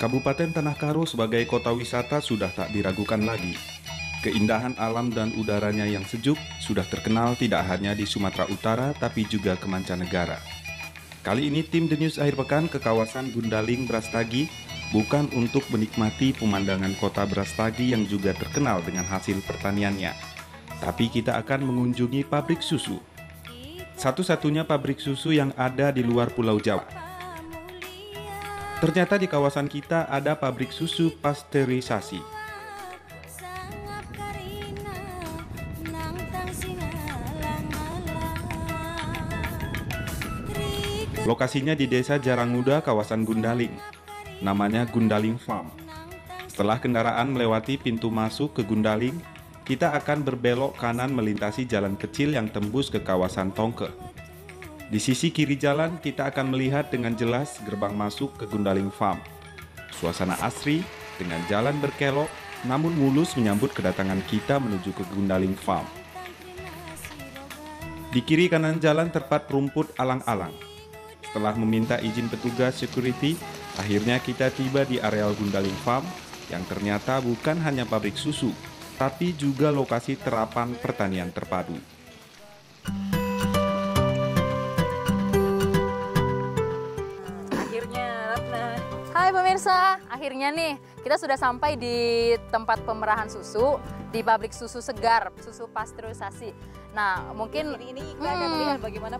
Kabupaten Tanah Karo sebagai kota wisata sudah tak diragukan lagi. Keindahan alam dan udaranya yang sejuk sudah terkenal tidak hanya di Sumatera Utara tapi juga ke mancanegara. Kali ini tim The News akhir pekan ke kawasan Gundaling, Brastagi bukan untuk menikmati pemandangan kota Brastagi yang juga terkenal dengan hasil pertaniannya. Tapi kita akan mengunjungi pabrik susu. Satu-satunya pabrik susu yang ada di luar Pulau Jawa. Ternyata di kawasan kita ada pabrik susu pasteurisasi. Lokasinya di Desa Jarangmuda, kawasan Gundaling. Namanya Gundaling Farm. Setelah kendaraan melewati pintu masuk ke Gundaling, kita akan berbelok kanan melintasi jalan kecil yang tembus ke kawasan Tongke. Di sisi kiri jalan, kita akan melihat dengan jelas gerbang masuk ke Gundaling Farm. Suasana asri dengan jalan berkelok, namun mulus menyambut kedatangan kita menuju ke Gundaling Farm. Di kiri kanan jalan terdapat rumput alang-alang. Setelah meminta izin petugas security, akhirnya kita tiba di areal Gundaling Farm yang ternyata bukan hanya pabrik susu, tapi juga lokasi terapan pertanian terpadu. Hai pemirsa, akhirnya nih kita sudah sampai di tempat pemerahan susu di pabrik susu segar, susu pasteurisasi. Nah, mungkin ini kita akan melihat bagaimana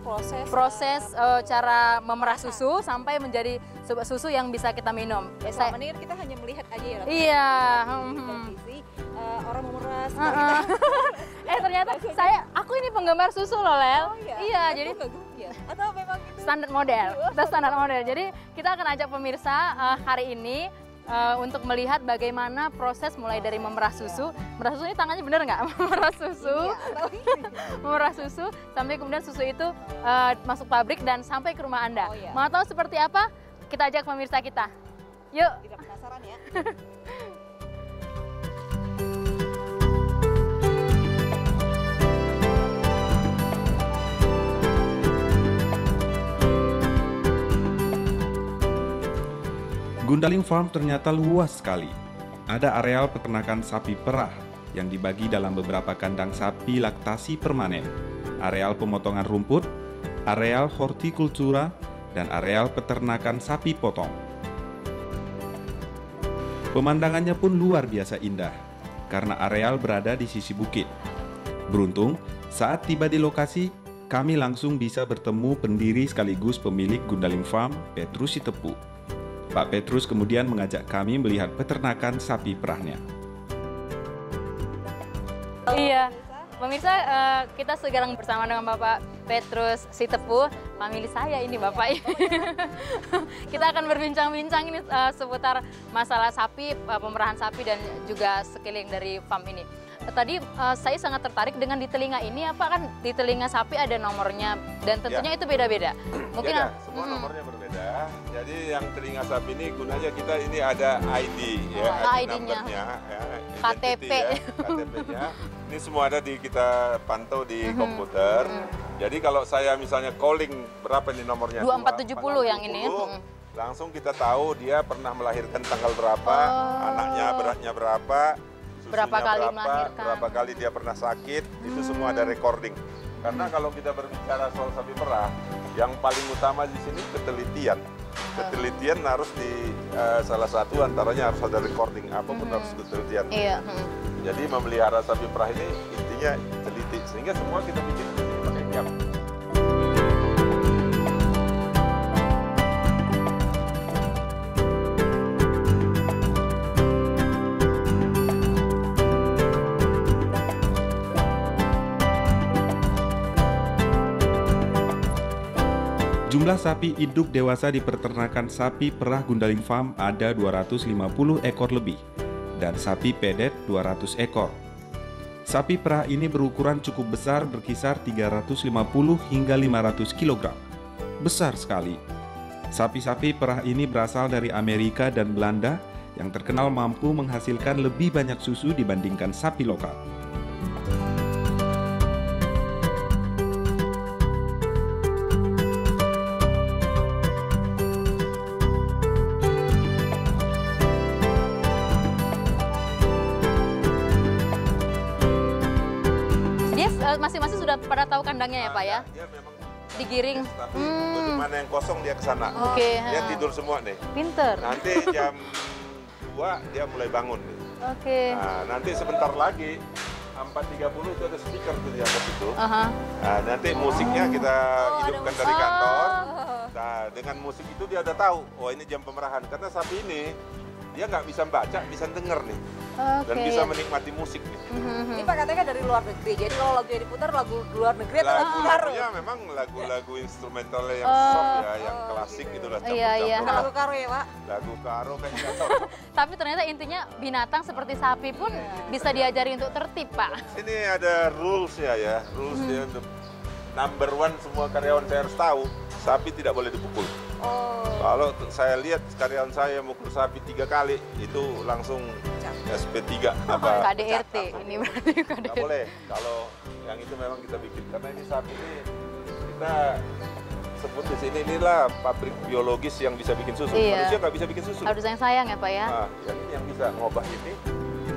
proses cara memerah susu sampai menjadi susu yang bisa kita minum. Selama ini kita hanya melihat aja ya. Iya. Orang memeras. Ternyata aku ini penggemar susu loh, Lel. Oh, iya. Iya, jadi atau memang itu standar model. Kita standar model. Jadi kita akan ajak pemirsa hari ini untuk melihat bagaimana proses mulai dari memerah susu. Memerah susu ini tangannya bener nggak? Memerah susu. Memerah susu sampai kemudian susu itu masuk pabrik dan sampai ke rumah Anda. Oh, iya. Mau tahu seperti apa? Kita ajak pemirsa kita. Yuk. Tidak penasaran ya. Gundaling Farm ternyata luas sekali. Ada areal peternakan sapi perah yang dibagi dalam beberapa kandang sapi laktasi permanen, areal pemotongan rumput, areal hortikultura, dan areal peternakan sapi potong. Pemandangannya pun luar biasa indah, karena areal berada di sisi bukit. Beruntung, saat tiba di lokasi, kami langsung bisa bertemu pendiri sekaligus pemilik Gundaling Farm, Petrus Sitepu. Pak Petrus kemudian mengajak kami melihat peternakan sapi perahnya. Iya, pemirsa, kita sekarang bersama dengan Bapak Petrus Sitepu, famili saya ini Bapak. Kita akan berbincang-bincang ini seputar masalah sapi, pemerahan sapi dan juga sekeliling dari farm ini. Tadi saya sangat tertarik dengan di telinga ini, apa kan di telinga sapi ada nomornya dan tentunya itu beda-beda. Mungkin semua nomornya berbeda. Jadi yang telinga sapi ini gunanya kita ini ada ID ya, ID-nya, ya, KTP. KTP-nya. Ini semua ada kita pantau di komputer. Jadi kalau saya misalnya calling berapa nih nomornya? 2470 yang ini. Langsung kita tahu dia pernah melahirkan tanggal berapa, anaknya beratnya berapa, berapa kali melahirkan, berapa kali dia pernah sakit, itu semua ada recording. Karena kalau kita berbicara soal sapi perah, yang paling utama di sini ketelitian. Ketelitian harus di salah satu antaranya harus ada recording, apapun harus ketelitian. Iya. Jadi memelihara sapi perah ini intinya teliti, sehingga semua kita bikin pakai jam. Jumlah sapi induk dewasa di peternakan sapi perah Gundaling Farm ada 250 ekor lebih, dan sapi pedet 200 ekor. Sapi perah ini berukuran cukup besar, berkisar 350 hingga 500 kg. Besar sekali. Sapi-sapi perah ini berasal dari Amerika dan Belanda yang terkenal mampu menghasilkan lebih banyak susu dibandingkan sapi lokal. masing-masing sudah pada tahu kandangnya ya Pak ya? Dia memang Digiring. tapi begitu mana yang kosong dia ke sana. Oke. Dia tidur semua nih. Pinter. Nanti jam 2 dia mulai bangun nih. Oke. Nah, nanti sebentar lagi 4.30 itu ada speaker tuh di atas itu. Aha. Nah, nanti musiknya kita hidupkan dari kantor. Nah, dengan musik itu dia udah tahu, oh ini jam pemerahan. Karena sapi ini dia nggak bisa baca, bisa denger nih. Dan Oke. bisa menikmati musik nih. Ini Pak katanya kan dari luar negeri. Jadi kalau lagu yang diputar lagu luar negeri atau lagu baru? Lagunya memang lagu-lagu instrumental yang soft ya, yang klasik gitu lah. Iya, iya. Bukan lagu karo ya Pak? Lagu karo kayak gitu. Tapi ternyata intinya binatang seperti sapi pun bisa diajari untuk tertib Pak. Ini ada rules ya, rules ya untuk number one semua karyawan saya harus tahu, sapi tidak boleh dipukul. Oh. Kalau saya lihat karyawan saya mukul sapi 3 kali, itu langsung SP3 apa? KDRT ini berarti KDRT. Nggak boleh, kalau yang itu memang kita bikin. Karena ini sapi ini kita sebut di sini, inilah pabrik biologis yang bisa bikin susu. Iya. Manusia nggak bisa bikin susu. Harus yang sayang ya Pak ya? Nah, yang ini yang bisa ngubah ini.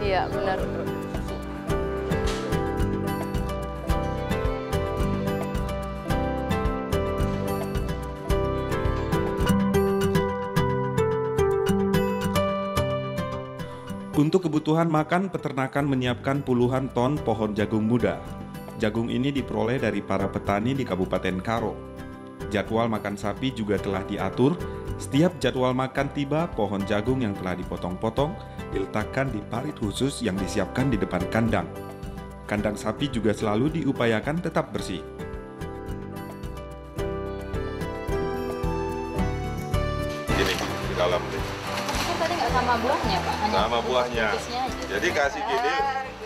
Iya benar. Susu. Untuk kebutuhan makan, peternakan menyiapkan puluhan ton pohon jagung muda. Jagung ini diperoleh dari para petani di Kabupaten Karo. Jadwal makan sapi juga telah diatur. Setiap jadwal makan tiba, pohon jagung yang telah dipotong-potong diletakkan di parit khusus yang disiapkan di depan kandang. Kandang sapi juga selalu diupayakan tetap bersih. Gini, di dalam nih. Kan tadi nggak sama buahnya Pak? Hanya Sama buahnya. kukusnya aja. Jadi kasih gini,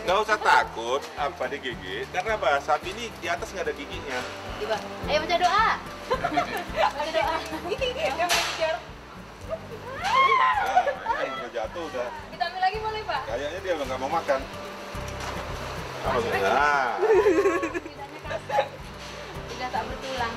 nggak usah takut apa digigit. Karena apa? Sapi ini di atas nggak ada giginya. Coba, ayo baca doa. Baca doa. Nah, ini udah jatuh udah. Kita ambil lagi boleh Pak? Kayaknya dia udah nggak mau makan. Nah, Lidahnya kasar. Lidah tak bertulang.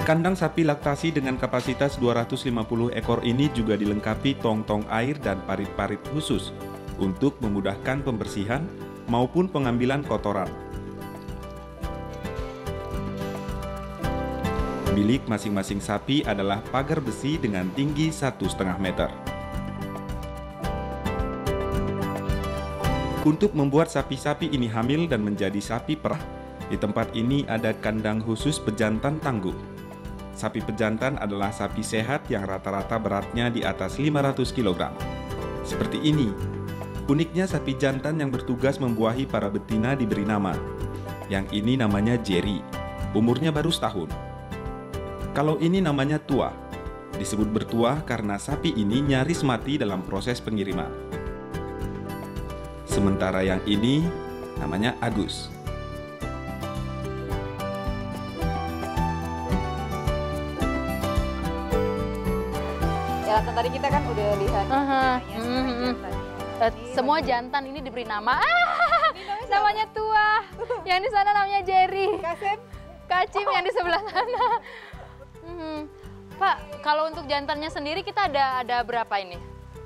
Kandang sapi laktasi dengan kapasitas 250 ekor ini juga dilengkapi tong-tong air dan parit-parit khusus untuk memudahkan pembersihan maupun pengambilan kotoran. Milik masing-masing sapi adalah pagar besi dengan tinggi 1,5 meter. Untuk membuat sapi-sapi ini hamil dan menjadi sapi perah, di tempat ini ada kandang khusus pejantan tangguh. Sapi pejantan adalah sapi sehat yang rata-rata beratnya di atas 500 kg. Seperti ini, uniknya sapi jantan yang bertugas membuahi para betina diberi nama. Yang ini namanya Jerry, umurnya baru setahun. Kalau ini namanya Tua, disebut bertuah karena sapi ini nyaris mati dalam proses pengiriman. Sementara yang ini namanya Agus. Ya kan tadi kita kan udah lihat. Semua jantan ini diberi nama. Namanya Tua. Yang di sana namanya Jerry. Kasem. Kacim yang di sebelah sana. Pak, kalau untuk jantannya sendiri kita ada berapa ini?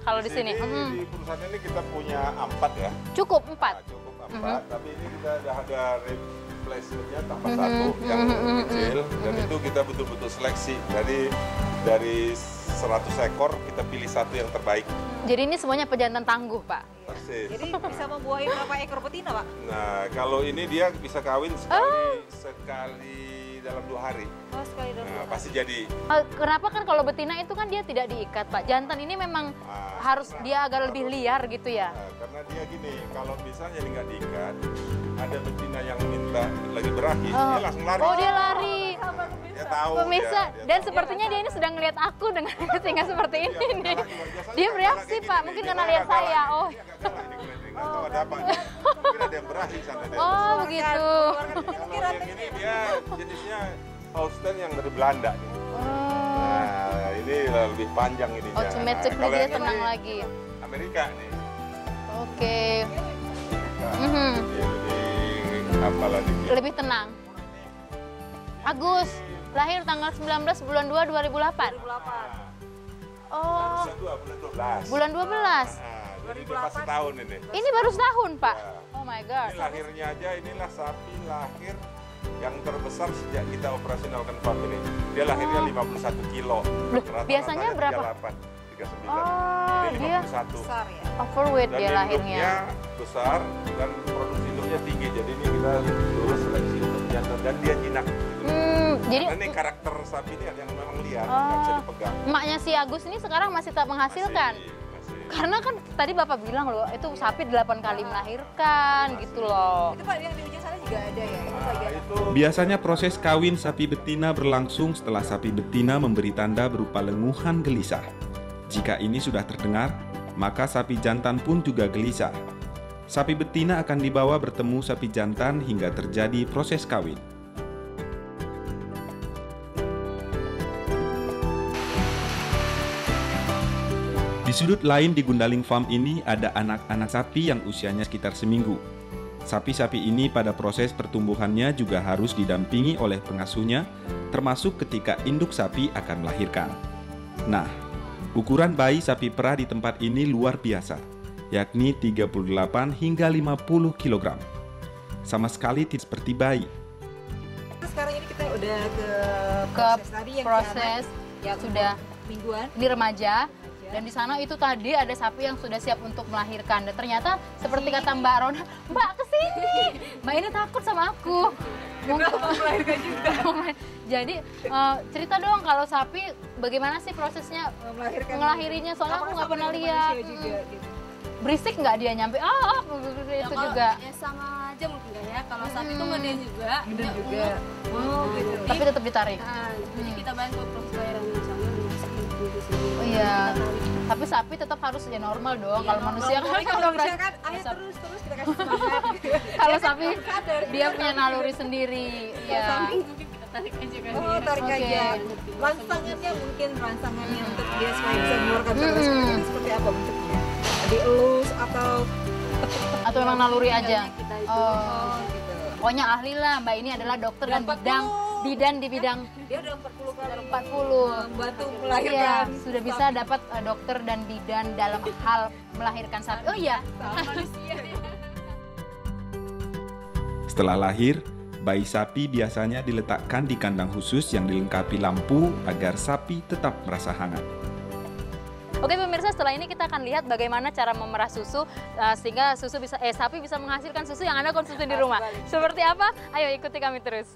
Kalau di sini? Di perusahaan ini kita punya 4 ya. Cukup 4. Nah, cukup 4, tapi ini kita udah ada replacement-nya tambah 1 yang kecil, dan itu kita betul-betul seleksi. Jadi dari 100 ekor kita pilih 1 yang terbaik. Jadi ini semuanya pejantan tangguh, Pak. Persis. Jadi bisa membuahi berapa ekor betina Pak? Nah, kalau ini dia bisa kawin sekali dalam 2 hari. Oh sekali dalam Nah, 2 pasti jadi. Kenapa kan kalau betina itu kan dia tidak diikat, Pak. Jantan ini memang harus dia agak lebih liar gitu ya. Nah, karena dia gini, kalau misalnya nggak diikat, ada betina yang minta lagi berakhir, dia langsung lari. Oh, dia lari. Dia tahu. Pemirsa, dia dan tahu. sepertinya dia ini sedang melihat aku dengan singa seperti ini Iya, nih. biasanya Dia kalau bereaksi, kayak Pak. gini, Mungkin dia karena nggak lihat galak. saya. Oh. Dia nggak galak, ini kelihatan. Nggak tahu ada apa. Mungkin ada yang berakhir sana. Oh, begitu. Kalau yang ini dia jenisnya Holstein yang dari Belanda. Nih. Oh, Nah, ini lebih panjang ini. automatically dia tenang lagi. Amerika nih. Oke, Amerika. Dia lebih apalah dikit. lebih tenang. Agus, lahir tanggal 19 bulan 2 2008. Oh, bulan 12. bulan 12. Nah, jadi dia pas setahun ini. Ini baru setahun, Pak. Ya. Oh my God. Ini lahirnya aja, inilah sapi lahir yang terbesar sejak kita operasionalkan farm ini. Dia lahirnya 51 kilo. Rata-ratanya biasanya berapa? 38, 39. Oh, Ini dia 51. Besar ya. overweight Dan dia lahirnya. induknya besar dan produksi induknya tinggi. Jadi ini kita lulus seleksi untuk jantan dan dia jinak. Jadi Karena ini karakter sapi ini ada yang memang liar, nggak bisa dipegang. emaknya si Agus ini sekarang masih tak menghasilkan. Masih. Karena kan tadi Bapak bilang loh, itu sapi 8 kali melahirkan gitu loh. Itu Pak yang di ujung sana juga ada ya. Itu Nah, bagian itu Biasanya proses kawin sapi betina berlangsung setelah sapi betina memberi tanda berupa lenguhan gelisah. Jika ini sudah terdengar, maka sapi jantan pun juga gelisah. Sapi betina akan dibawa bertemu sapi jantan hingga terjadi proses kawin. Di sudut lain di Gundaling Farm ini ada anak-anak sapi yang usianya sekitar seminggu. Sapi-sapi ini pada proses pertumbuhannya juga harus didampingi oleh pengasuhnya, termasuk ketika induk sapi akan melahirkan. Nah, ukuran bayi sapi perah di tempat ini luar biasa, yakni 38 hingga 50 kg. Sama sekali tidak seperti bayi. sekarang ini kita udah ke Ke proses tadi yang proses yang sudah mingguan. ini remaja. Dan di sana itu tadi ada sapi yang sudah siap untuk melahirkan. Dan ternyata seperti kata Mbak Rona, Mbak kesini. Mbak ini takut sama aku. Melahirkan juga. Jadi cerita dong kalau sapi bagaimana sih prosesnya Melahirkan. ngelahirinya? Soalnya aku nggak pernah lihat. Juga, gitu. Berisik nggak dia nyampe? Itu kalau juga. ya sama aja mungkin ya. Kalau sapi itu gede juga. Gede dia juga. umur. Oh gitu. Tapi tetap ditarik. Nah, jadi kita bantu proses lahiran di sana dimasukin di sini. Oh iya. Kita tarik. Tapi sapi tetap harus ya normal dong. Iya, Kalau normal. manusia kan Tapi kalau kalau manusia kan ayo Sap- terus kita kasih semangat. kalau sapi Sadar. dia punya naluri sendiri. Iya. Samping mungkin kita tarik aja kan. Oh, tarik Oke. aja. Rangsangannya mungkin rangsangannya untuk dia supaya bisa mengeluarkan suara ini seperti apa bentuknya? Dielus atau Atau memang naluri aja. Kita itu. Oh. gitu. Pokoknya ahli lah. Mbak ini adalah dokter dan bidan di bidang Dia udah 40 kali 40. membantu Iya, melahirkan. sudah bisa dapat dokter dan bidan dalam hal melahirkan sapi. Oh iya. Setelah lahir, bayi sapi biasanya diletakkan di kandang khusus yang dilengkapi lampu agar sapi tetap merasa hangat. Oke pemirsa, setelah ini kita akan lihat bagaimana cara memerah susu sehingga sapi bisa menghasilkan susu yang Anda konsumsi di rumah. Seperti apa? Ayo ikuti kami terus.